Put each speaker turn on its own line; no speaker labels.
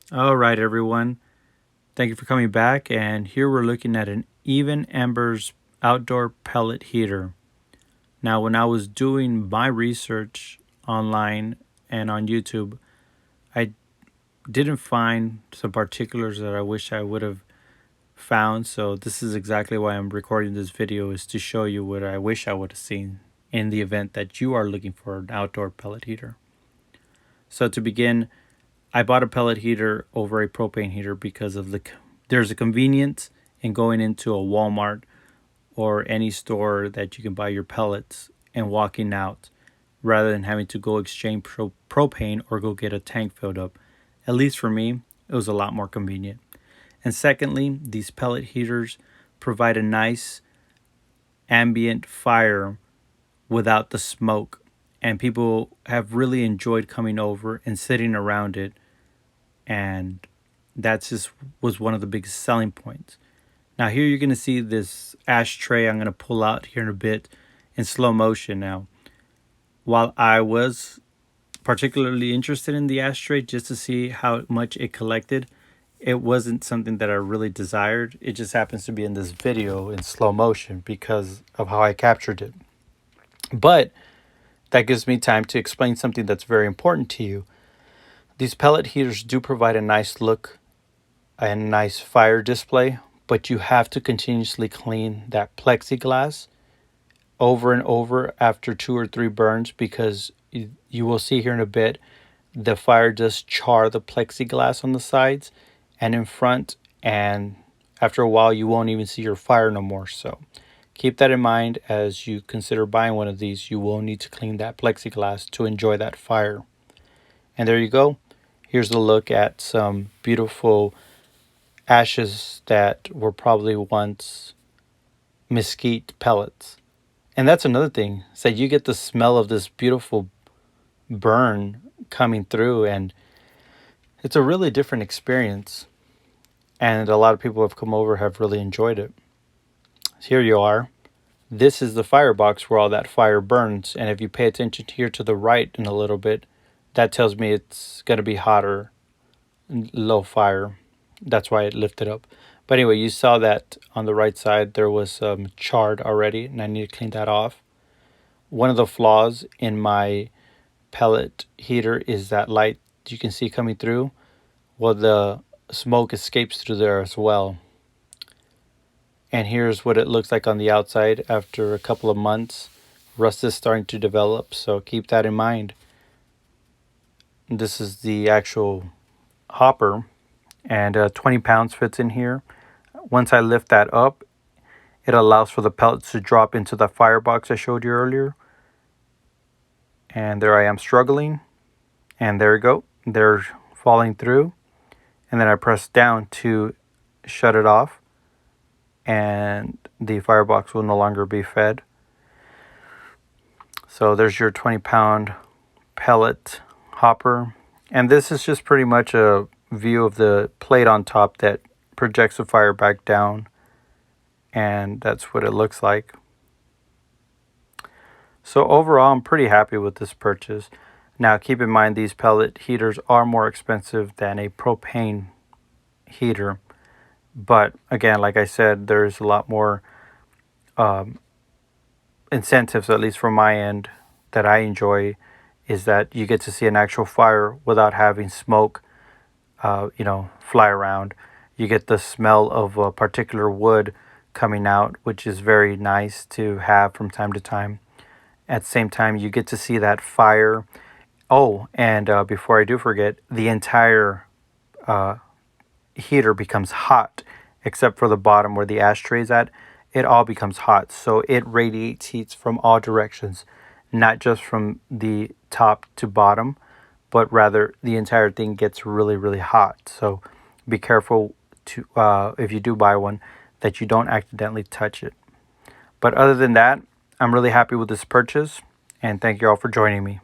All right, everyone. Thank you for coming back. And here we're looking at an even Embers outdoor pellet heater. Now, when I was doing my research online and on YouTube, I didn't find some particulars that I wish I would have found. So this is exactly why I'm recording this video, is to show you what I wish I would have seen in the event that you are looking for an outdoor pellet heater. So to begin, I bought a pellet heater over a propane heater because of there's a convenience in going into a Walmart or any store that you can buy your pellets and walking out rather than having to go exchange propane or go get a tank filled up. At least for me, it was a lot more convenient. And secondly, these pellet heaters provide a nice ambient fire without the smoke. And people have really enjoyed coming over and sitting around it, and that's just was one of the biggest selling points. Now here you're going to see this ashtray I'm going to pull out here in a bit in slow motion. Now, while I was particularly interested in the ashtray just to see how much it collected, it wasn't something that I really desired. It just happens to be in this video in slow motion because of how I captured it. But that gives me time to explain something that's very important to you. These pellet heaters do provide a nice look and a nice fire display, but you have to continuously clean that plexiglass over and over after 2 or 3 burns, because you will see here in a bit the fire does char the plexiglass on the sides and in front, and after a while you won't even see your fire no more. So keep that in mind as you consider buying one of these. You will need to clean that plexiglass to enjoy that fire. And there you go. Here's a look at some beautiful ashes that were probably once mesquite pellets. And that's another thing. So you get the smell of this beautiful burn coming through, and it's a really different experience. And a lot of people have come over, have really enjoyed it. So here you are. This is the firebox where all that fire burns. And if you pay attention here to the right in a little bit, that tells me it's going to be hotter, low fire. That's why it lifted up. But anyway, you saw that on the right side there was charred already, and I need to clean that off. One of the flaws in my pellet heater is that light you can see coming through. Well, the smoke escapes through there as well. And here's what it looks like on the outside after a couple of months. Rust is starting to develop, so keep that in mind. This is the actual hopper, and 20 pounds fits in here. Once I lift that up, it allows for the pellets to drop into the firebox I showed you earlier. And there I am struggling. And there we go. They're falling through. And then I press down to shut it off. And the firebox will no longer be fed. So there's your 20-pound pellet hopper. And this is just pretty much a view of the plate on top that projects the fire back down. And that's what it looks like. So overall, I'm pretty happy with this purchase. Now, keep in mind, these pellet heaters are more expensive than a propane heater. But again, like I said, there's a lot more incentives, at least from my end, that I enjoy, is that you get to see an actual fire without having smoke, fly around. You get the smell of a particular wood coming out, which is very nice to have from time to time. At the same time, you get to see that fire. Oh, and before I do forget, the entire heater becomes hot, except for the bottom where the ashtray is at. It all becomes hot. So it radiates heat from all directions, not just from the top to bottom, but rather the entire thing gets really, really hot. So be careful to if you do buy one, that you don't accidentally touch it. But other than that, I'm really happy with this purchase, and thank you all for joining me.